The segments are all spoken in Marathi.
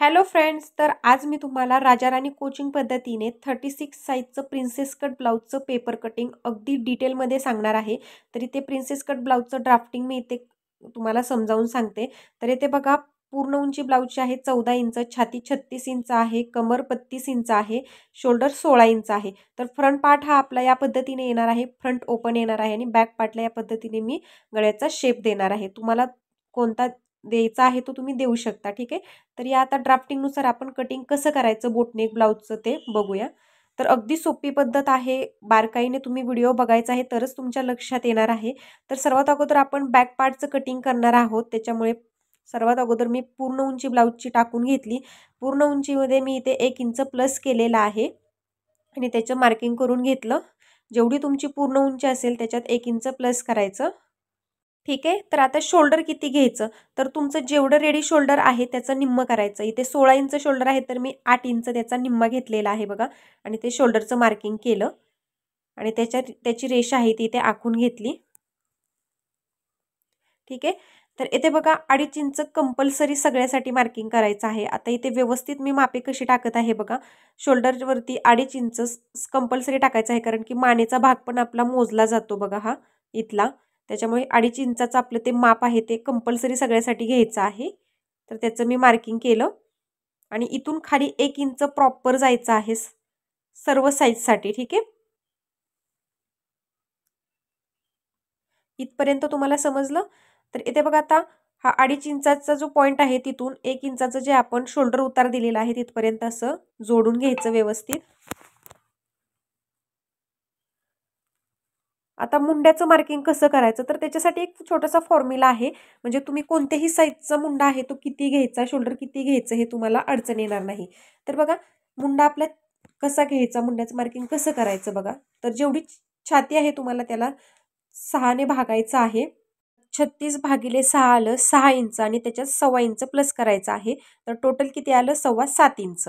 हॅलो फ्रेंड्स, तर आज मी तुम्हाला राजा राणी कोचिंग पद्धतीने 36 साईजचं प्रिन्सेस कट ब्लाऊजचं पेपर कटिंग अगदी डिटेलमध्ये सांगणार आहे. तर इथे प्रिन्सेस कट ब्लाऊजचं ड्राफ्टिंग मी इथे तुम्हाला समजावून सांगते. तर इथे बघा, पूर्ण उंची ब्लाऊजची आहे 14 इंच, छाती 36 इंच आहे, कमर 32 इंच आहे, शोल्डर 16 इंच आहे. तर फ्रंट पार्ट हा आपला या पद्धतीने येणार आहे, फ्रंट ओपन येणार आहे आणि बॅक पार्टला या पद्धतीने मी गळ्याचा शेप देणार आहे. तुम्हाला कोणता द्यायचा आहे तो तुम्ही देऊ शकता. ठीक आहे. तर या आता ड्राफ्टिंगनुसार आपण कटिंग कसं करायचं बोटनेक ब्लाऊजचं ते बघूया. तर अगदी सोपी पद्धत आहे. बारकाईने तुम्ही व्हिडिओ बघायचा आहे तरच तुमच्या लक्षात येणार आहे. तर सर्वात अगोदर आपण बॅक पार्टचं कटिंग करणार आहोत. त्याच्यामुळे सर्वात अगोदर मी पूर्ण उंची ब्लाऊजची टाकून घेतली. पूर्ण उंचीमध्ये मी इथे 1 इंच प्लस केलेला आहे आणि त्याचं मार्किंग करून घेतलं. जेवढी तुमची पूर्ण उंची असेल त्याच्यात 1 इंच प्लस करायचं. ठीक आहे. तर आता शोल्डर किती घ्यायचं, तर तुमचं जेवढं रेडी शोल्डर आहे त्याचं निम्म करायचं. इथे 16 इंच शोल्डर आहे तर मी 8 इंच त्याचा निम्मा घेतलेला आहे बघा. आणि ते शोल्डरचं मार्किंग केलं आणि त्याची रेषा आहे ती इथे आखून घेतली. ठीक आहे. तर इथे बघा 2.5 इंच कंपल्सरी सगळ्यासाठी मार्किंग करायचं आहे. आता इथे व्यवस्थित मी मापे कशी टाकत आहे बघा. शोल्डरवरती 2.5 इंच कंपल्सरी टाकायचं आहे, कारण की मानेचा भाग पण आपला मोजला जातो बघा हा इथला. त्याच्यामुळे 2.5 इंचाचं आपलं ते माप आहे ते कंपल्सरी सगळ्यासाठी घ्यायचं आहे. तर त्याचं मी मार्किंग केलं आणि इथून खाली 1 इंच प्रॉपर जायचं आहे सर्व साईजसाठी. ठीक आहे. इथपर्यंत तुम्हाला समजलं. तर इथे बघा, आता हा 2.5 इंचाचा जो पॉईंट आहे तिथून 1 इंचाचं जे आपण शोल्डर उतार दिलेला आहे तिथपर्यंत असं जोडून घ्यायचं व्यवस्थित. आता मुंड्याचं मार्किंग कसं करायचं, तर त्याच्यासाठी एक छोटासा फॉर्म्युला आहे. म्हणजे तुम्ही कोणत्याही साईजचा मुंडा आहे तो किती घ्यायचा, शोल्डर किती घ्यायचं हे तुम्हाला अडचण येणार नाही. तर बघा, मुंडा आपला कसा घ्यायचा, मुंड्याचं मार्किंग कसं करायचं बघा. तर जेवढी छाती आहे तुम्हाला त्याला 6 ने भागायचं आहे. 36 भागिले 6 आलं 6 इंच आणि त्याच्यात 1.25 इंच प्लस करायचं आहे. तर टोटल किती आलं 7.25 इंच.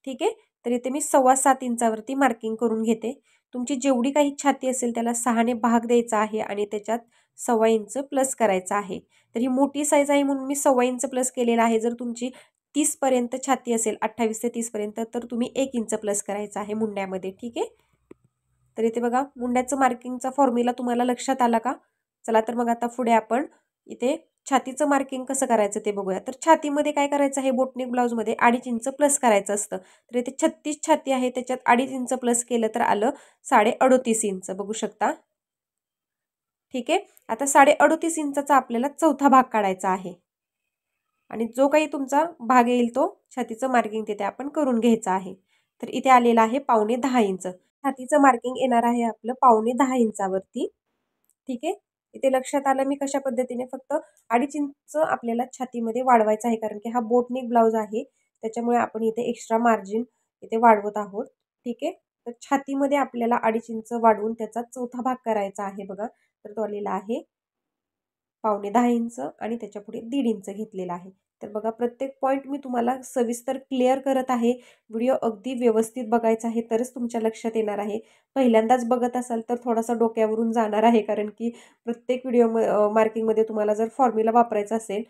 ठीक आहे. तर इथे मी 7.25 इंचावरती मार्किंग करून घेते. तुमची जेवढी काही छाती असेल त्याला 6 ने भाग द्यायचा आहे आणि त्याच्यात 1.25 इंच प्लस करायचा आहे. तर ही मोठी साईज आहे म्हणून मी 1.25 इंच प्लस केलेला आहे. जर तुमची 30 पर्यंत छाती असेल, 28 ते 30 पर्यंत, तर तुम्ही 1 इंच प्लस करायचा आहे मुंड्यामध्ये. ठीक आहे. तर इथे बघा, मुंड्याचं मार्किंगचा फॉर्म्युला तुम्हाला लक्षात आला का? चला तर मग आता पुढे आपण इथे छातीचं मार्किंग कसं करायचं ते बघूया. तर छातीमध्ये काय करायचं आहे, बोटनेक ब्लाऊजमध्ये 2.5 इंच प्लस करायचं असतं. तर इथे 36 छाती आहे, त्याच्यात 2.5 इंच प्लस केलं तर आलं 38.5 इंच. बघू शकता. ठीक आहे. आता 38.5 इंचाचा आपल्याला चौथा भाग काढायचा आहे आणि जो काही तुमचा भाग येईल तो छातीचं मार्किंग तिथे आपण करून घ्यायचं आहे. तर इथे आलेलं आहे 9.5 इंच. छातीचं मार्किंग येणार आहे आपलं 9.5 इंचावरती. ठीक आहे. इथे लक्षात आलं मी कशा पद्धतीने फक्त 2.5 इंच आपल्याला छातीमध्ये वाढवायचं आहे, कारण की हा बोटनेक ब्लाऊज आहे त्याच्यामुळे आपण इथे एक्स्ट्रा मार्जिन इथे वाढवत आहोत. ठीक आहे. तर छातीमध्ये आपल्याला 2.5 इंच वाढवून त्याचा चौथा भाग करायचा आहे बघा. तर तो आलेला आहे 9.5 इंच आणि त्याच्या पुढे 1.5 इंच घेतलेला आहे. तर बघा, प्रत्येक पॉईंट मी तुम्हाला सविस्तर क्लिअर करत आहे. व्हिडिओ अगदी व्यवस्थित बघायचा आहे तरच तुमच्या लक्षात येणार आहे. पहिल्यांदाच बघत असाल तर थोडासा डोक्यावरून जाणार आहे, कारण की प्रत्येक व्हिडिओ मार्किंगमध्ये तुम्हाला जर फॉर्म्युला वापरायचा असेल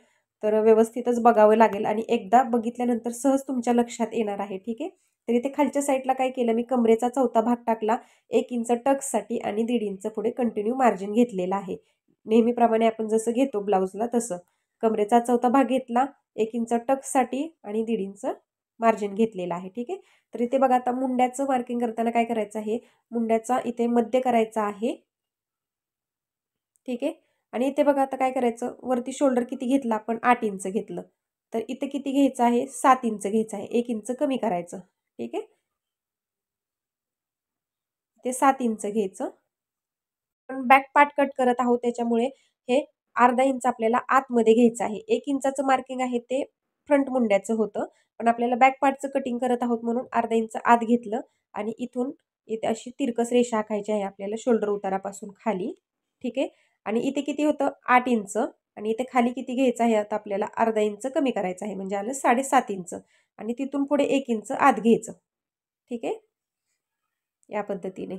तर व्यवस्थितच बघावं लागेल आणि एकदा बघितल्यानंतर सहज तुमच्या लक्षात येणार आहे. ठीक आहे. तर इथे खालच्या साईडला काय केलं, मी कमरेचा चौथा भाग टाकला 1 इंच टक्ससाठी आणि 1.5 इंच पुढे कंटिन्यू मार्जिन घेतलेला आहे. नेहमीप्रमाणे आपण जसं घेतो ब्लाऊजला तसं कमरेचा चौथा भाग घेतला, 1 इंच टक्ससाठी आणि 1.5 इंच मार्जिन घेतलेला आहे. ठीक आहे. तर इथे बघा, आता मुंड्याचं मार्किंग करताना काय करायचं आहे, मुंड्याचा इथे मध्य करायचा आहे. ठीक आहे. आणि इथे बघा, आता काय करायचं, वरती शोल्डर किती घेतला आपण 8 इंच घेतलं. तर इथे किती घ्यायचं आहे 7 इंच घ्यायचं आहे, 1 इंच कमी करायचं. ठीक आहे. ते 7 इंच घ्यायचं. पण बॅक पार्ट कट करत आहोत त्याच्यामुळे हे अर्धा इंच आपल्याला आतमध्ये घ्यायचं आहे. 1 इंचाचं मार्किंग आहे ते फ्रंट मुंड्याचं होतं, पण आपल्याला बॅक पार्टचं कटिंग करत आहोत म्हणून अर्धा इंच आत घेतलं आणि इथून इथे अशी तिरकस रेषा आखायची आहे आपल्याला शोल्डर उतारापासून खाली. ठीक आहे. आणि इथे किती होतं 8 इंच आणि इथे खाली किती घ्यायचं आहे आता आपल्याला अर्धा इंच कमी करायचं आहे, म्हणजे आलं 7.5 इंच आणि तिथून पुढे 1 इंच आत घ्यायचं. ठीक आहे. या पद्धतीने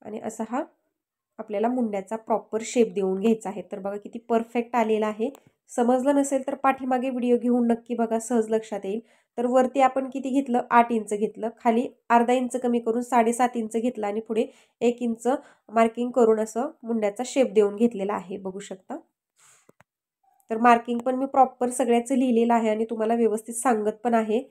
आणि असा हा आपल्याला मुंड्याचा प्रॉपर शेप देऊन घ्यायचा आहे. तर बघा किती परफेक्ट आलेला आहे. समजलं नसेल तर पाठीमागे व्हिडिओ घेऊन नक्की बघा, सहज लक्षात येईल. तर वरती आपण किती घेतलं, 8 इंच घेतलं, खाली अर्धा इंच कमी करून 7.5 इंच घेतलं आणि पुढे 1 इंच मार्किंग करून असं मुंड्याचा शेप देऊन घेतलेला आहे, बघू शकता. तर मार्किंग पण मी प्रॉपर सगळ्याचं लिहिलेलं आहे आणि तुम्हाला व्यवस्थित सांगत पण आहे.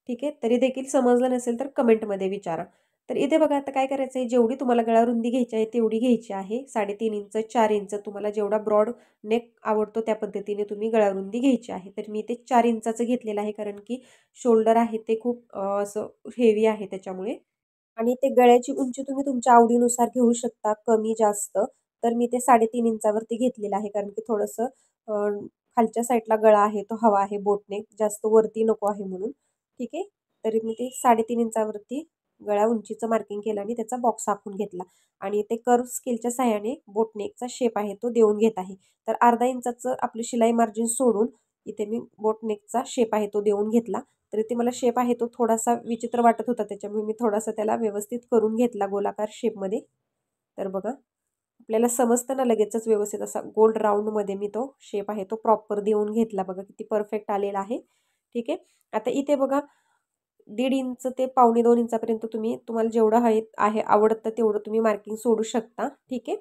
ठीक आहे, तरी देखील समजलं नसेल तर कमेंटमध्ये विचारा. तर इथे बघा आता काय करायचं आहे, जेवढी तुम्हाला गळा रुंदी घ्यायची आहे तेवढी घ्यायची आहे. 3.5 इंच, 4 इंच तुम्हाला जेवढा ब्रॉड नेक आवडतो त्या पद्धतीने तुम्ही गळा रुंदी घ्यायची आहे. तर मी ते 4 इंचाचं घेतलेलं आहे, कारण की शोल्डर आहे ते खूप असं हेवी आहे त्याच्यामुळे. आणि ते गळ्याची उंची तुम्ही तुमच्या आवडीनुसार घेऊ शकता, कमी जास्त. तर मी ते 3.5 इंचावरती घेतलेलं आहे, कारण की थोडंसं खालच्या साईडला गळा आहे तो हवा आहे बोटनेक, जास्त वरती नको आहे म्हणून. ठीक आहे, तरी मी ते 3.5 इंचावरती गळा उंचीचं मार्किंग केलं आणि त्याचा बॉक्स आखून घेतला. आणि ते कर्व स्केलच्या सहाय्याने बोटनेकचा शेप आहे तो देऊन घेत आहे. तर अर्धा इंचाचं आपलं शिलाई मार्जिन सोडून इथे मी बोटनेकचा शेप आहे तो देऊन घेतला. तरी ते मला शेप आहे तो थोडासा विचित्र वाटत होता, त्याच्यामुळे मी थोडासा त्याला व्यवस्थित करून घेतला गोलाकार शेपमध्ये. तर बघा, आपल्याला समजतं ना लगेचच व्यवस्थित, असा गोल राऊंडमध्ये मी तो शेप आहे तो प्रॉपर देऊन घेतला. बघा किती परफेक्ट आलेला आहे. ठीक आहे, आता इथे बघा 1.5 इंच ते 1.25 इंचापर्यंत तुम्हाला जेवढं आहे आवडतं तेवढं तुम्ही मार्किंग सोडू शकता. ठीक आहे,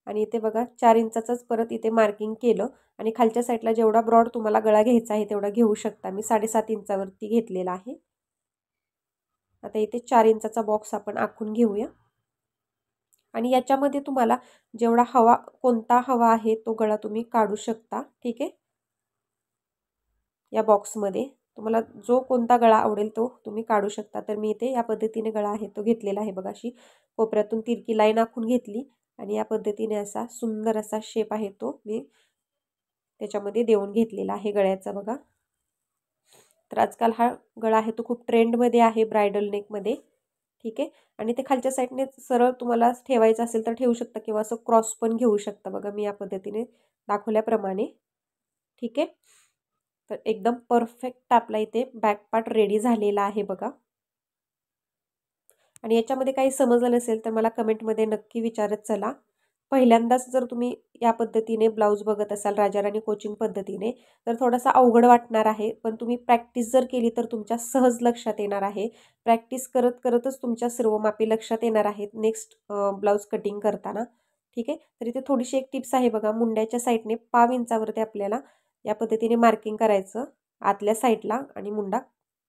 आणि इथे बघा 4 इंचाचंच परत इथे मार्किंग केलं आणि खालच्या साईडला जेवढा ब्रॉड तुम्हाला गळा घ्यायचा आहे तेवढा घेऊ शकता. मी 7.5 इंचावरती घेतलेला आहे. आता इथे 4 इंचाचा बॉक्स आपण आखून घेऊया. आणि याच्यामध्ये तुम्हाला जेवढा कोणता हवा आहे तो गळा तुम्ही काढू शकता. ठीक आहे, या बॉक्समध्ये तुम्हाला जो कोणता गळा आवडेल तो तुम्ही काढू शकता. तर मी इथे या पद्धतीने गळा आहे तो घेतलेला आहे. बघा, अशी कोपऱ्यातून तिरकी लाईन आखून घेतली आणि या पद्धतीने असा सुंदर असा शेप आहे तो मी त्याच्यामध्ये देऊन घेतलेला आहे गळ्याचा. बघा, तर आजकाल हा गळा आहे तो खूप ट्रेंडमध्ये आहे ब्रायडल नेकमध्ये. ठीक आहे, आणि ते खालच्या साईडने सरळ तुम्हाला ठेवायचं असेल तर ठेवू शकता किंवा असं क्रॉस पण घेऊ शकता. बघा, मी या पद्धतीने दाखवल्याप्रमाणे. ठीक आहे, तर एकदम परफेक्ट आपला इथे बॅक पार्ट रेडी झालेला आहे बघा. आणि याच्यामध्ये काही समजलं नसेल तर मला कमेंटमध्ये नक्की विचारत चला. पहिल्यांदाच जर तुम्ही या पद्धतीने ब्लाऊज बघत असाल राजाराणी कोचिंग पद्धतीने तर थोडासा अवघड वाटणार आहे, पण तुम्ही प्रॅक्टिस जर केली तर तुमच्या सहज लक्षात येणार आहे. प्रॅक्टिस करत करतच तुमच्या सर्व मापी लक्षात येणार आहेत नेक्स्ट ब्लाऊज कटिंग करताना. ठीक आहे, तर इथे थोडीशी एक टिप्स आहे बघा, मुंड्याच्या साईडने 1.5 इंचावरती आपल्याला या पद्धतीने मार्किंग करायचं आतल्या साईडला आणि मुंडा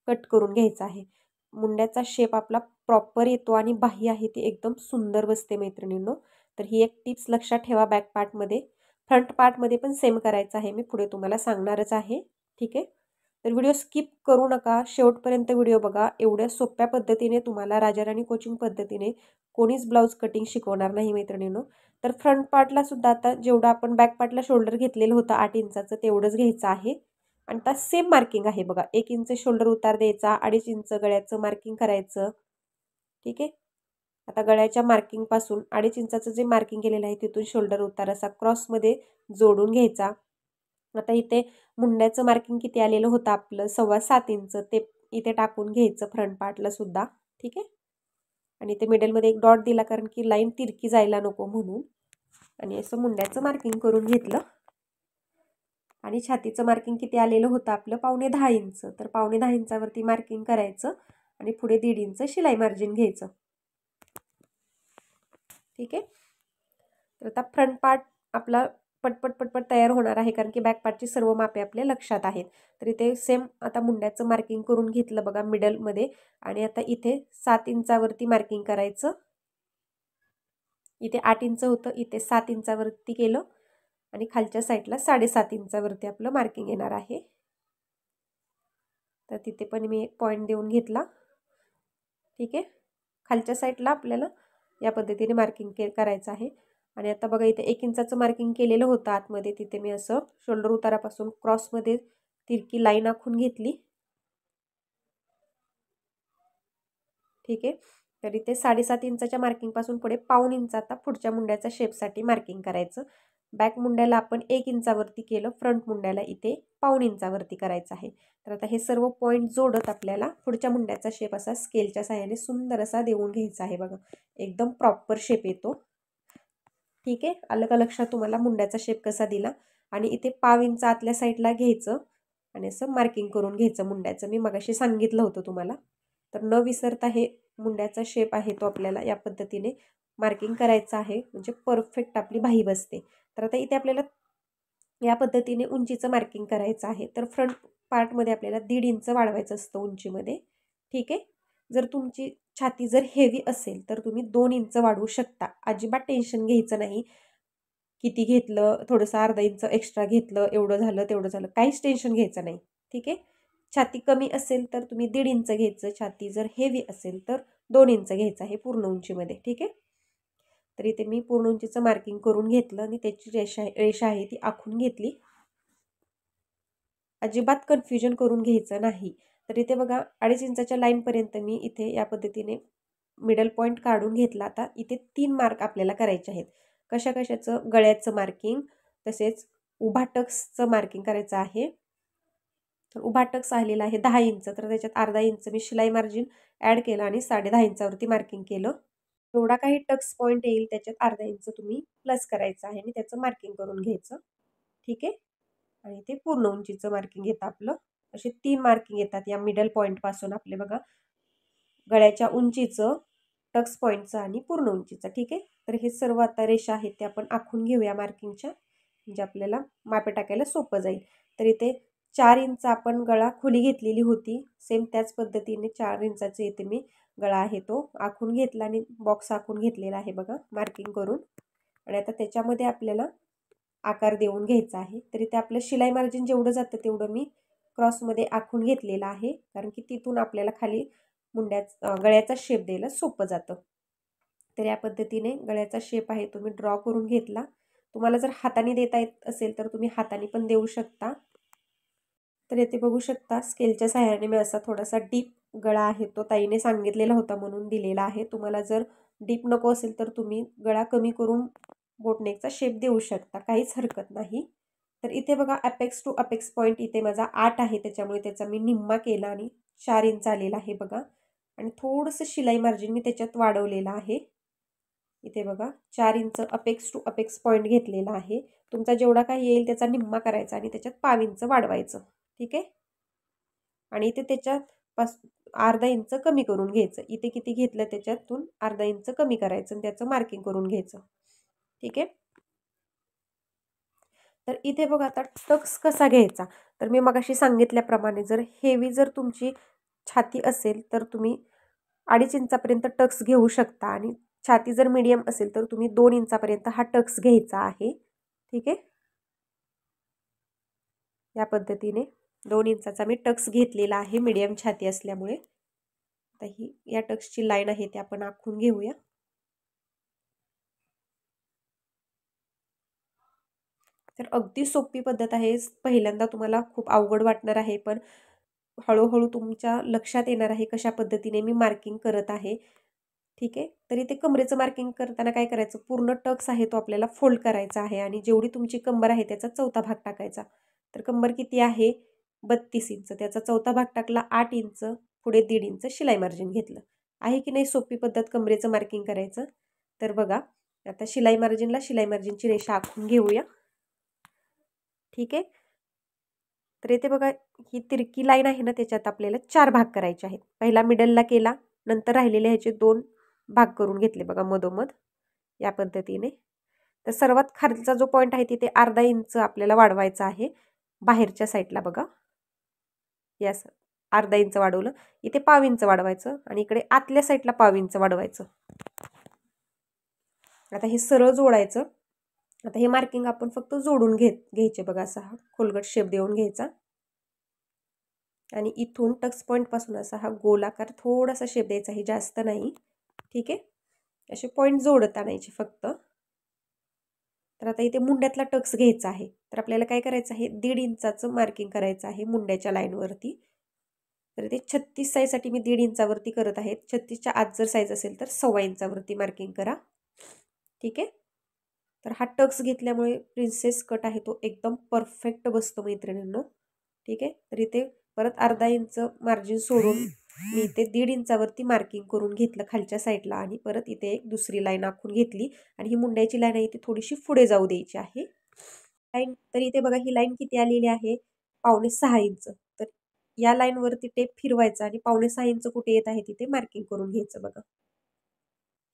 कट करून घ्यायचा आहे. मुंड्याचा शेप आपला प्रॉपर येतो आणि बाही आहे ती एकदम सुंदर बसते मैत्रिणींनो. तर ही एक टिप्स लक्षात ठेवा. बॅक पार्टमध्ये, फ्रंट पार्टमध्ये पण सेम करायचं आहे, मी पुढे तुम्हाला सांगणारच आहे. ठीक आहे, तर व्हिडिओ स्किप करू नका, शेवटपर्यंत व्हिडिओ बघा. एवढ्या सोप्या पद्धतीने तुम्हाला राजाराणी कोचिंग पद्धतीने कोणीच ब्लाऊज कटिंग शिकवणार नाही मैत्रिणींनो. तर फ्रंट पार्टला सुद्धा आता जेवढं आपण बॅक पार्टला शोल्डर घेतलेलं होतं 8 इंचाचं तेवढंच घ्यायचं आहे. आणि आता सेम मार्किंग आहे बघा, 1 इंच शोल्डर उतार द्यायचा, 2.5 इंच गळ्याचं मार्किंग करायचं. ठीक आहे, आता गळ्याच्या मार्किंगपासून 2.5 इंचाचं जे मार्किंग केलेलं आहे तिथून शोल्डर उतार असा क्रॉसमध्ये जोडून घ्यायचा. आता इथे मुंड्याचं मार्किंग किती आलेलं होतं आपलं 7.25 इंच, ते इथे टाकून घ्यायचं फ्रंट पार्टला सुद्धा. ठीक आहे, आणि इथे मिडलमध्ये एक डॉट दिला कारण की लाईन तिरकी जायला नको म्हणून. आणि असं मुंड्याचं मार्किंग करून घेतलं. आणि छातीचं मार्किंग किती आलेलं होतं आपलं 9.25 इंच, तर 9.25 इंचावरती मार्किंग करायचं आणि पुढे 1.5 इंच शिलाई मार्जिन घ्यायचं. ठीक आहे, तर आता फ्रंट पार्ट आपला पटपट पटपट तयार होणार आहे, कारण की बॅक पार्टची सर्व मापे आपल्या लक्षात आहेत. तर इथे सेम आता मुंड्याचं मार्किंग करून घेतलं बघा मिडलमध्ये. आणि आता इथे 7 इंचावरती मार्किंग करायचं. इथे 8 इंच होतं, इथे 7 इंचावरती केलं आणि खालच्या साईडला 7.5 इंचावरती आपलं मार्किंग येणार आहे. तर तिथे पण मी एक पॉईंट देऊन घेतला. ठीक आहे, खालच्या साईडला आपल्याला या पद्धतीने मार्किंग करायचं आहे. आणि आता बघा, इथे 1 इंचाचं मार्किंग केलेलं होतं आतमध्ये, तिथे मी असं शोल्डर उतारापासून क्रॉसमध्ये तिरकी लाईन आखून घेतली. ठीक आहे, तर इथे 7.5 इंचाच्या मार्किंगपासून पुढे 1.25 इंच आता पुढच्या मुंड्याच्या शेपसाठी मार्किंग करायचं. बॅक मुंड्याला आपण 1 इंचावरती केलं, फ्रंट मुंड्याला इथे 1.25 इंचावरती करायचं आहे. तर आता हे सर्व पॉईंट जोडत आपल्याला पुढच्या मुंड्याचा शेप असा स्केलच्या साहाय्याने सुंदर असा देऊन घ्यायचा आहे. बघा, एकदम प्रॉपर शेप येतो. ठीक आहे, आलं का लक्षात तुम्हाला मुंड्याचा शेप कसा दिला. आणि इथे पाव इंच आतल्या साईडला घ्यायचं आणि असं मार्किंग करून घ्यायचं मुंड्याचं. मी मगाशी सांगितलं होतं तुम्हाला. तर न विसरता हे मुंड्याचा शेप आहे तो आपल्याला या पद्धतीने मार्किंग करायचं आहे, म्हणजे परफेक्ट आपली बाही बसते. तर आता इथे आपल्याला या पद्धतीने उंचीचं मार्किंग करायचं आहे. तर फ्रंट पार्टमध्ये आपल्याला 1.5 इंच वाढवायचं असतं उंचीमध्ये. ठीक आहे. जर तुमची छाती जर हेवी असेल तर तुम्ही 2 इंच वाढवू शकता. अजिबात टेन्शन घ्यायचं नाही. किती घेतलं, थोडंसं अर्धा इंच एक्स्ट्रा घेतलं, एवढं झालं तेवढं झालं, काहीच टेन्शन घ्यायचं नाही. ठीक आहे. छाती कमी असेल तर तुम्ही 1.5 इंच घ्यायचं. छाती जर हेवी असेल तर 2 इंच घ्यायचं आहे पूर्ण उंचीमध्ये. ठीक आहे. तर इथे मी पूर्ण उंचीचं मार्किंग करून घेतलं आणि त्याची रेषा आहे ती आखून घेतली. अजिबात कन्फ्युजन करून घ्यायचं नाही. तर इथे बघा 2.5 इंचाच्या लाईनपर्यंत मी इथे या पद्धतीने मिडल पॉईंट काढून घेतला. आता इथे 3 मार्क आपल्याला करायचे आहेत. कशाचं? गळ्याचं मार्किंग, तसेच उभा टक्सचं मार्किंग करायचं आहे. तर उभा टक्स आलेला आहे 10 इंच, तर त्याच्यात अर्धा इंच मी शिलाई मार्जिन ॲड केलं आणि 10.5 इंचावरती मार्किंग केलं. जेवढा काही टक्स पॉईंट येईल त्याच्यात अर्धा इंच तुम्ही प्लस करायचं आहे आणि त्याचं मार्किंग करून घ्यायचं. ठीक आहे. आणि ते पूर्ण उंचीचं मार्किंग येतं आपलं. असे 3 मार्किंग येतात या मिडल पॉईंटपासून आपले बघा. गळ्याच्या उंचीचं, टक्स पॉईंटचं आणि पूर्ण उंचीचं. ठीक आहे. तर हे सर्व आता रेषा आहेत ते आपण आखून घेऊया मार्किंगच्या, म्हणजे आपल्याला मापे टाकायला सोपं जाईल. तर इथे 4 इंच आपण गळा खोली घेतलेली होती. सेम त्याच पद्धतीने 4 इंचाचे इथे मी गळा आहे तो आखून घेतला आणि बॉक्स आखून घेतलेला आहे बघा मार्किंग करून. आणि आता त्याच्यामध्ये आपल्याला आकार देऊन घ्यायचा आहे. तर इथे आपलं शिलाई मार्जिन जेवढं जातं तेवढं मी क्रॉसमध्ये आखून घेतलेलं आहे, कारण की तिथून आपल्याला खाली गळ्याचा शेप द्यायला सोपं जातं. तर या पद्धतीने गळ्याचा शेप आहे तो मी ड्रॉ करून घेतला. तुम्हाला जर हाताने देता येत असेल तर तुम्ही हाताने पण देऊ शकता. तर येथे बघू शकता स्केलच्या सहाय्याने मी असा थोडासा डीप गळा आहे तो ताईने सांगितलेला होता म्हणून दिलेला आहे. तुम्हाला जर डीप नको असेल तर तुम्ही गळा कमी करून बोटनेकचा शेप देऊ शकता, काहीच हरकत नाही. तर इथे बघा अपेक्स टू अपेक्स पॉईंट इथे माझा 8 आहे, त्याच्यामुळे त्याचा मी निम्मा केला आणि 4 इंच आलेला आहे बघा. आणि थोडंसं शिलाई मार्जिन मी त्याच्यात वाढवलेलं आहे. इथे बघा 4 inch apex to apex point घेतलेला आहे. तुमचा जेवढा काही येईल त्याचा निम्मा करायचा आणि त्याच्यात पाव इंच वाढवायचं. ठीक आहे. आणि इथे त्याच्यात अर्धा इंच कमी करून घ्यायचं. इथे किती घेतलं त्याच्यातून अर्धा इंच कमी करायचं आणि त्याचं मार्किंग करून घ्यायचं. ठीक आहे. तर इथे बघा आता टक्स कसा घ्यायचा, तर मी मगाशी सांगितल्याप्रमाणे जर तुमची छाती असेल तर तुम्ही 2.5 इंचापर्यंत टक्स घेऊ शकता आणि छाती जर मीडियम असेल तर तुम्ही 2 इंचापर्यंत हा टक्स घ्यायचा आहे. ठीक आहे. या पद्धतीने 2 इंचाचा मी टक्स घेतलेला आहे मीडियम छाती असल्यामुळे. आता ही या टक्सची लाईन आहे ती आपण आखून घेऊया. तर अगदी सोपी पद्धत आहे. पहिल्यांदा तुम्हाला खूप अवघड वाटणार आहे, पण हळूहळू तुमच्या लक्षात येणार आहे कशा पद्धतीने मी मार्किंग करत आहे. ठीक आहे. तर इथे कमरेचं मार्किंग करताना काय करायचं, पूर्ण टक्स आहे तो आपल्याला फोल्ड करायचा आहे आणि जेवढी तुमची कंबर आहे त्याचा चौथा भाग टाकायचा. तर कंबर किती आहे 32 इंच, त्याचा चौथा भाग टाकला 8 इंच, पुढे 1.5 इंच शिलाई मार्जिन घेतलं. आहे की नाही सोपी पद्धत कमरेचं मार्किंग करायचं. तर बघा आता शिलाई मार्जिनची रेषा आखून घेऊया. ठीक आहे. तर इथे बघा ही तिरकी लाईन आहे ना, त्याच्यात आपल्याला 4 भाग करायचे आहेत. पहिला मिडलला केला, नंतर राहिलेले ह्याचे 2 भाग करून घेतले बघा मधोमध या पद्धतीने. तर सर्वात खालचा जो पॉईंट आहे तिथे अर्धा इंच आपल्याला वाढवायचा आहे बाहेरच्या साईडला बघा. यस, अर्धा इंच वाढवलं. इथे पाव इंच वाढवायचं आणि इकडे आतल्या साईडला पाव इंच वाढवायचं. आता हे सरळ जोडायचं. आता हे मार्किंग आपण फक्त जोडून घ्यायचे बघा. असा हा खोलगट शेप देऊन घ्यायचा आणि इथून टक्स पॉईंटपासून असा हा गोलाकार थोडासा शेप द्यायचा आहे, जास्त नाही. ठीक आहे. असे पॉईंट जोडत आणायचे फक्त. तर आता इथे मुंड्यातला टक्स घ्यायचा आहे. तर आपल्याला काय करायचं आहे, 1.5 इंचाचं मार्किंग करायचं आहे मुंड्याच्या लाईनवरती. तर इथे 36 साईजसाठी मी 1.5 इंचावरती करत आहे. 36च्या आत जर साईज असेल तर 1.25 इंचावरती मार्किंग करा. ठीक आहे. तर हा टक्स घेतल्यामुळे प्रिन्सेस कट आहे तो एकदम परफेक्ट बसतो मैत्रिणींनो. ठीक आहे. तर इथे परत अर्धा इंच मार्जिन सोडून मी इथे 1.5 इंचावरती मार्किंग करून घेतलं खालच्या साईडला आणि परत इथे एक दुसरी लाईन आखून घेतली आणि ही मुंड्याची लाईन आहे ती थोडीशी पुढे जाऊ द्यायची आहे. लाईन तर इथे बघा ही लाईन किती आलेली आहे, 5.25 इंच. तर या लाईनवरती टेप फिरवायचा आणि 5.25 इंच कुठे येत आहे तिथे मार्किंग करून घ्यायचं बघा.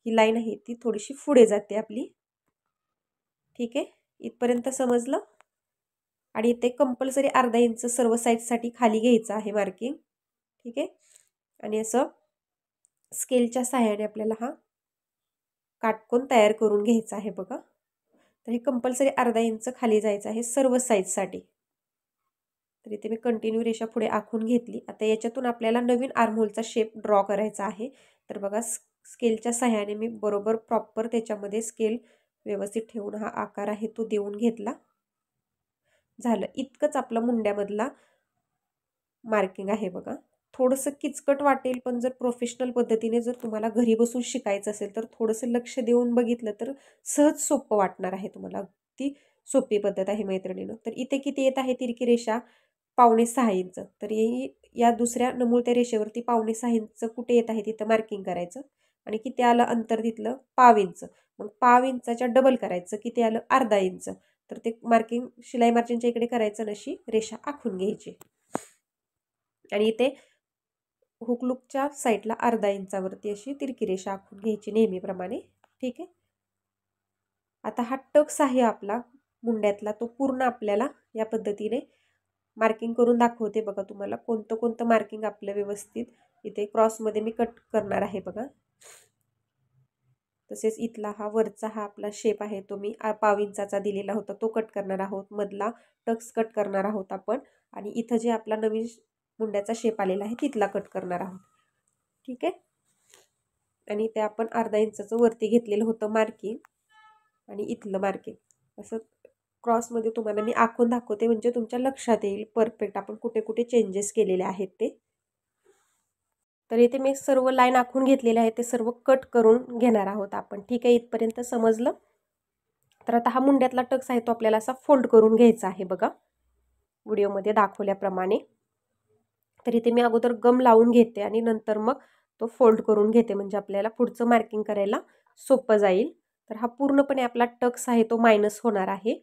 ही लाईन आहे ती थोडीशी पुढे जाते आपली. ठीक आहे, इथपर्यंत समजलं. आणि इथे कंपल्सरी अर्धा इंच सर्व साईडसाठी खाली घ्यायचं आहे मार्किंग. ठीक आहे, आणि असं स्केलच्या सहाय्याने आपल्याला हा काटकोन तयार करून घ्यायचा आहे बघा. तर हे कंपल्सरी अर्धा इंच खाली जायचं आहे सर्व साईजसाठी. तर इथे मी कंटिन्यू रेषा पुढे आखून घेतली. आता याच्यातून आपल्याला नवीन आर्महोलचा शेप ड्रॉ करायचा आहे. तर बघा स्केलच्या सहाय्याने मी बरोबर प्रॉपर त्याच्यामध्ये स्केल व्यवस्थित ठेवून हा आकार आहे तो देऊन घेतला. झालं, इतकंच आपला मुंड्यामधला मार्किंग आहे बघा. थोडंसं किचकट वाटेल, पण जर प्रोफेशनल पद्धतीने जर तुम्हाला घरी बसून शिकायचं असेल तर थोडंसं लक्ष देऊन बघितलं तर सहज सोपं वाटणार आहे तुम्हाला. अगदी सोपी पद्धत आहे मैत्रिणीनं. तर इथे किती येत आहे तिरकी रेषा, 5.25 इंच. तर या दुसऱ्या नमुळत्या रेषेवरती 5.25 इंच कुठे येत आहे तिथं मार्किंग करायचं. आणि किती आलं अंतर तिथलं, 1/2 इंच. मग 1/2 इंचाच्या डबल करायचं, किती आलं, अर्धा इंच. तर ते मार्किंग शिलाई मार्जिनच्या इकडे करायचं, अशी रेषा आखून घ्यायची. आणि इथे हुकलूकच्या साईडला अर्धा इंचावरती अशी तिरकी रेषा आखून घ्यायची नेहमीप्रमाणे. ठीक आहे, आता हा टक्स आहे आपला मुंड्यातला, तो पूर्ण आपल्याला या पद्धतीने मार्किंग करून दाखवते बघा तुम्हाला कोणतं कोणतं मार्किंग आपलं व्यवस्थित. इथे क्रॉसमध्ये मी कट करणार आहे बघा. तसेच इथला हा वरचा हा आपला शेप आहे तो मी 1/2 इंचाचा दिलेला होता तो कट करणार आहोत. मधला टक्स कट करणार आहोत आपण. आणि इथं जे आपला नवीन मुंड्याचा शेप आलेला आहे तिथला कट करणार आहोत. ठीक आहे, आणि ते आपण अर्धा इंचाचं वरती घेतलेलं होतं मार्किंग आणि इथलं मार्किंग असं क्रॉसमध्ये तुम्हाला मी आखून दाखवते, म्हणजे तुमच्या लक्षात येईल परफेक्ट आपण कुठे कुठे चेंजेस केलेले आहेत ते. तर इथे मी सर्व लाईन आखून घेतलेले आहे, ते सर्व कट करून घेणार आहोत आपण. ठीक आहे, इथपर्यंत समजलं. तर आता हा मुंड्यातला टक्स आहे तो आपल्याला असा फोल्ड करून घ्यायचा आहे बघा, व्हिडिओमध्ये दाखवल्याप्रमाणे. तर इथे मी अगोदर गम लावून घेते आणि नंतर मग तो फोल्ड करून घेते, म्हणजे आपल्याला पुढचं मार्किंग करायला सोपं जाईल. तर हा पूर्णपणे आपला टक्स आहे तो मायनस होणार आहे.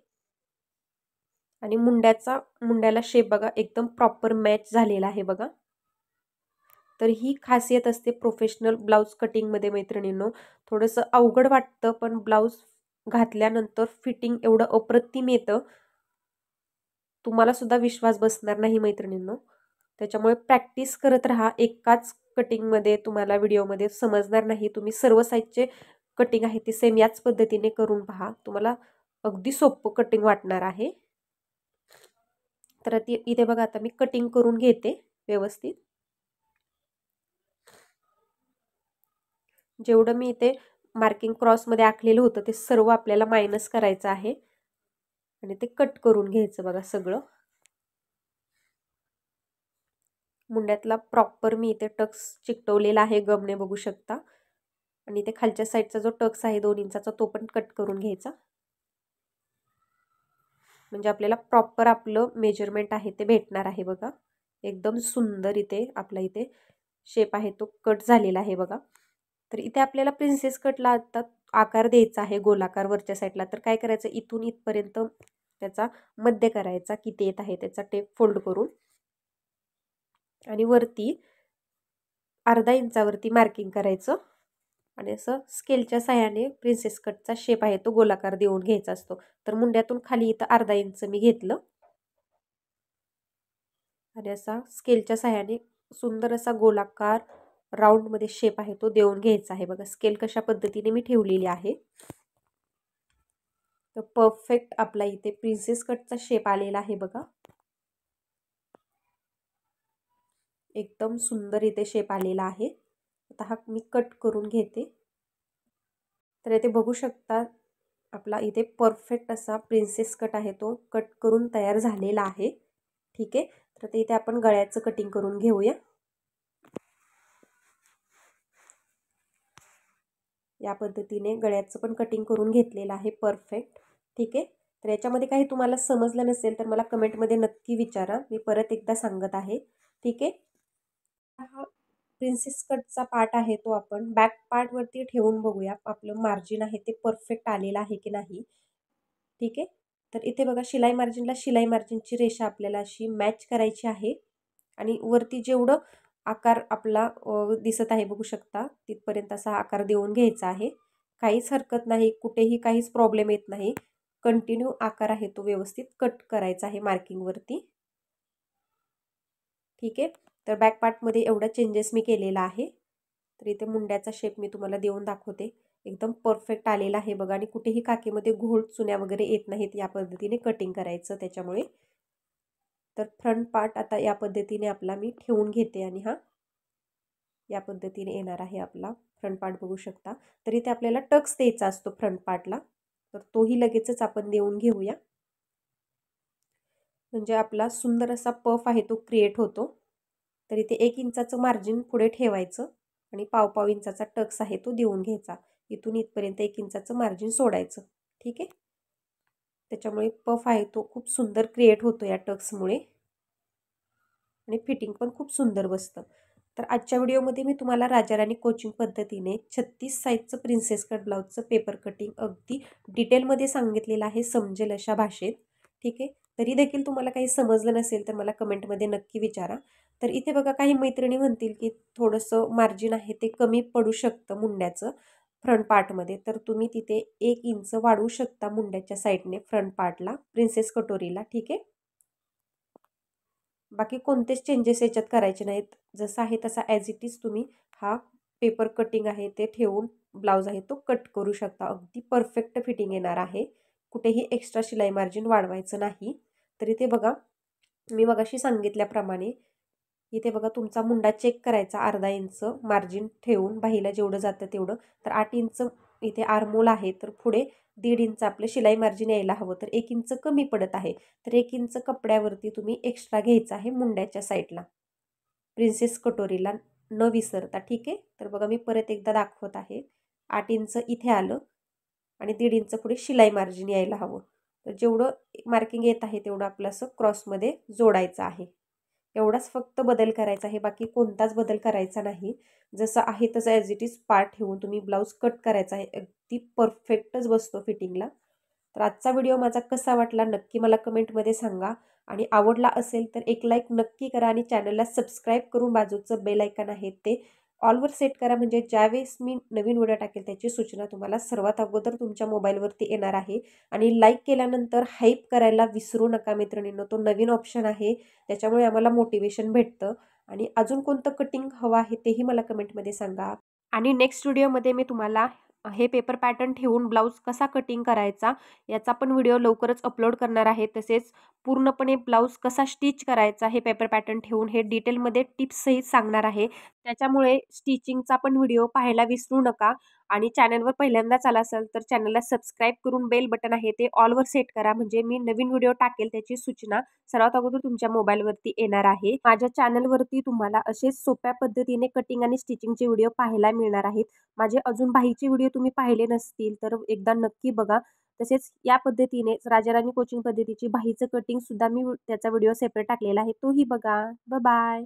आणि मुंड्याला शेप बघा एकदम प्रॉपर मॅच झालेला आहे बघा. तर ही खासियत असते प्रोफेशनल ब्लाऊज कटिंगमध्ये मैत्रिणींनो. थोडंसं अवघड वाटतं, पण ब्लाऊज घातल्यानंतर फिटिंग एवढं अप्रतिम येतं, तुम्हाला सुद्धा विश्वास बसणार नाही मैत्रिणींनो. त्याच्यामुळे प्रॅक्टिस करत राहा. एकाच कटिंगमध्ये तुम्हाला व्हिडिओमध्ये समजणार नाही. तुम्ही सर्व साईजचे कटिंग आहे ते सेम याच पद्धतीने करून पहा, तुम्हाला अगदी सोपं कटिंग वाटणार आहे. तर इथे बघा आता मी कटिंग करून घेते व्यवस्थित. जेवढं मी इथे मार्किंग क्रॉसमध्ये आखलेलं होतं ते सर्व आपल्याला मायनस करायचं आहे आणि ते कट करून घ्यायचं बघा सगळं. मुंड्यातला प्रॉपर मी इथे टक्स चिकटवलेला आहे गमने बघू शकता. आणि इथे खालच्या साईडचा जो टक्स आहे 2 इंचाचा तो पण कट करून घ्यायचा, म्हणजे आपल्याला प्रॉपर आपलं मेजरमेंट आहे ते भेटणार आहे बघा. एकदम सुंदर इथे आपला इथे शेप आहे तो कट झालेला आहे बघा. तर इथे आपल्याला प्रिन्सेस कटला आता आकार द्यायचा आहे गोलाकार वरच्या साईडला. तर काय करायचं, इथून इथपर्यंत त्याचा मध्य करायचा, किती येत आहे त्याचा टेप फोल्ड करून, आणि वरती अर्धा इंचावरती मार्किंग करायचं. आणि असं स्केलच्या साह्याने प्रिन्सेस कटचा शेप आहे तो गोलाकार देऊन घ्यायचा असतो. तर मुंड्यातून खाली इथं अर्धा इंच मी घेतलं आणि असा स्केलच्या साह्याने सुंदर असा गोलाकार राऊंडमध्ये शेप आहे तो देऊन घ्यायचा आहे बघा. स्केल कशा पद्धतीने मी ठेवलेली आहे. तर परफेक्ट आपला इथे प्रिन्सेस कटचा शेप आलेला आहे बघा. एकदम सुंदर इथे शेप आलेला आहे. आता हा मी कट करून घेते. तर इथे बघू शकता आपला इथे परफेक्ट असा प्रिन्सेस कट आहे तो कट करून तयार झालेला आहे. ठीक आहे, तर ते इथे आपण गळ्याचं कटिंग करून घेऊया. या पद्धतीने गळ्याचं पण कटिंग करून घेतलेलं आहे परफेक्ट. ठीक आहे, तर याच्यामध्ये काही तुम्हाला समजलं नसेल तर मला कमेंटमध्ये नक्की विचारा, मी परत एकदा सांगत आहे. ठीक आहे, हा प्रिन्सेस कटचा पार्ट आहे तो आपण बॅक पार्टवरती ठेवून बघूया आपलं मार्जिन आहे ते परफेक्ट आलेलं आहे की नाही. ठीक आहे, तर इथे बघा शिलाई मार्जिनला शिलाई मार्जिनची रेषा आपल्याला अशी मॅच करायची आहे आणि वरती जेवढं आकार आपला दिसत आहे बघू शकता तिथपर्यंत असा आकार देऊन घ्यायचा आहे. काहीच हरकत नाही, कुठेही काहीच प्रॉब्लेम येत नाही. कंटिन्यू आकार आहे तो व्यवस्थित कट करायचा आहे मार्किंगवरती. ठीक आहे. तर बॅक पार्टमध्ये एवढा चेंजेस मी केलेला आहे. तर इथे मुंड्याचा शेप मी तुम्हाला देऊन दाखवते. एकदम परफेक्ट आलेला आहे बघा आणि कुठेही काकेमध्ये घोळ चुन्या वगैरे येत नाहीत. या पद्धतीने कटिंग करायचं त्याच्यामुळे. तर फ्रंट पार्ट आता या पद्धतीने आपला मी ठेवून घेते आणि हा या पद्धतीने येणार आहे आपला फ्रंट पार्ट बघू शकता. तर इथे आपल्याला टक्स द्यायचा असतो फ्रंट पार्टला. तर तोही लगेचच आपण देऊन घेऊया. म्हणजे आपला सुंदर असा पफ आहे तो क्रिएट होतो. तर इथे 1 इंचाचं मार्जिन पुढे ठेवायचं आणि पाव इंचाचा टक्स आहे तो देऊन घ्यायचा. इथून इथपर्यंत 1 इंचाचं मार्जिन सोडायचं. ठीक आहे. त्याच्यामुळे पफ आहे तो खूप सुंदर क्रिएट होतो या टक्समुळे आणि फिटिंग पण खूप सुंदर बसतं. तर आजच्या व्हिडिओमध्ये मी तुम्हाला राजाराणी कोचिंग पद्धतीने 36 साईजचं प्रिन्सेस कट ब्लाउजचं पेपर कटिंग अगदी डिटेलमध्ये सांगितलेलं आहे, समजेल अशा भाषेत. ठीक आहे. तरी देखील तुम्हाला काही समजलं नसेल तर मला कमेंटमध्ये नक्की विचारा. तर इथे बघा काही मैत्रिणी म्हणतील की थोडंसं मार्जिन आहे ते कमी पडू शकतं मुंड्याचं फ्रंट पार्टमध्ये. तर तुम्ही तिथे 1 इंच वाढवू शकता मुंड्याच्या साईडने फ्रंट पार्टला प्रिन्सेस कटोरीला. ठीक आहे. बाकी कोणतेच चेंजेस याच्यात करायचे नाहीत. जसं आहे तसा ॲज इट इज तुम्ही हा पेपर कटिंग आहे ते ठेवून ब्लाऊज आहे तो कट करू शकता. अगदी परफेक्ट फिटिंग येणार आहे. कुठेही एक्स्ट्रा शिलाई मार्जिन वाढवायचं नाही. तर इथे बघा मी मगाशी सांगितल्याप्रमाणे इथे बघा तुमचा मुंडा चेक करायचा अर्धा इंच मार्जिन ठेवून बाहीला जेवढं जातं तेवढं. तर 8 इंच इथे आर्मोल आहे तर पुढे 1.5 इंच आपलं शिलाई मार्जिन यायला हवं. तर 1 इंच कमी पडत आहे. तर 1 इंच कपड्यावरती तुम्ही एक्स्ट्रा घ्यायचं आहे मुंड्याच्या साईडला प्रिन्सेस कटोरीला न विसरता. ठीक आहे. तर बघा मी परत एकदा दाखवत आहे. 8 इंच इथे आलं आणि 1.5 इंच पुढे शिलाई मार्जिन यायला हवं. तर जेवढं मार्किंग येत आहे तेवढं आपलं असं क्रॉसमध्ये जोडायचं आहे. एवढाच फक्त बदल करायचा आहे. बाकी कोणताच बदल करायचा नाही. जसं आहे तसं ॲज इट इज पार्ट ठेवून तुम्ही ब्लाऊज कट करायचा आहे. अगदी परफेक्टच बसतो फिटिंगला. तर आजचा व्हिडिओ माझा कसा वाटला नक्की मला कमेंटमध्ये सांगा आणि आवडला असेल तर एक लाईक नक्की करा आणि चॅनलला सबस्क्राईब करून बाजूचं बेल आयकॉन आहे ते ऑलवर सेट करा. म्हणजे ज्यावेळेस मी नवीन व्हिडिओ टाकेल त्याची सूचना तुम्हाला सर्वात अगोदर तुमच्या मोबाईलवरती येणार आहे. आणि लाईक केल्यानंतर हाईप करायला विसरू नका मैत्रिणींनो. तो नवीन ऑप्शन आहे. त्याच्यामुळे आम्हाला मोटिवेशन भेटतं. आणि अजून कोणतं कटिंग हवं आहे तेही मला कमेंटमध्ये सांगा. आणि नेक्स्ट व्हिडिओमध्ये मी तुम्हाला हे पेपर पॅटर्न ठेवून ब्लाऊज कसा कटिंग करायचा याचा पण व्हिडिओ लवकरच अपलोड करणार आहे. तसेच पूर्णपणे ब्लाऊज कसा स्टिच करायचा हे पेपर पॅटर्न ठेवून हे डिटेलमध्ये टिप्ससहित सांगणार आहे. त्याच्यामुळे स्टिचिंगचा पण व्हिडिओ पाहायला विसरू नका. आणि चॅनलवर पहिल्यांदाच आला असाल तर चॅनलला सबस्क्राईब करून बेल बटन आहे ते ऑलवर सेट करा. म्हणजे मी नवीन व्हिडिओ टाकेल त्याची सूचना सर्वात अगोदर तुमच्या मोबाईलवरती येणार आहे. माझ्या चॅनलवरती तुम्हाला असेच सोप्या पद्धतीने कटिंग आणि स्टिचिंगचे व्हिडिओ पाहायला मिळणार आहेत. माझे अजून बाहीचे व्हिडिओ तुम्ही पाहिले नसतील तर एकदा नक्की बघा. तसेच या पद्धतीने राजाराणी कोचिंग पद्धतीची बाहीचं कटिंग सुद्धा मी त्याचा व्हिडिओ सेपरेट टाकलेला आहे तोही बघा. Bye bye.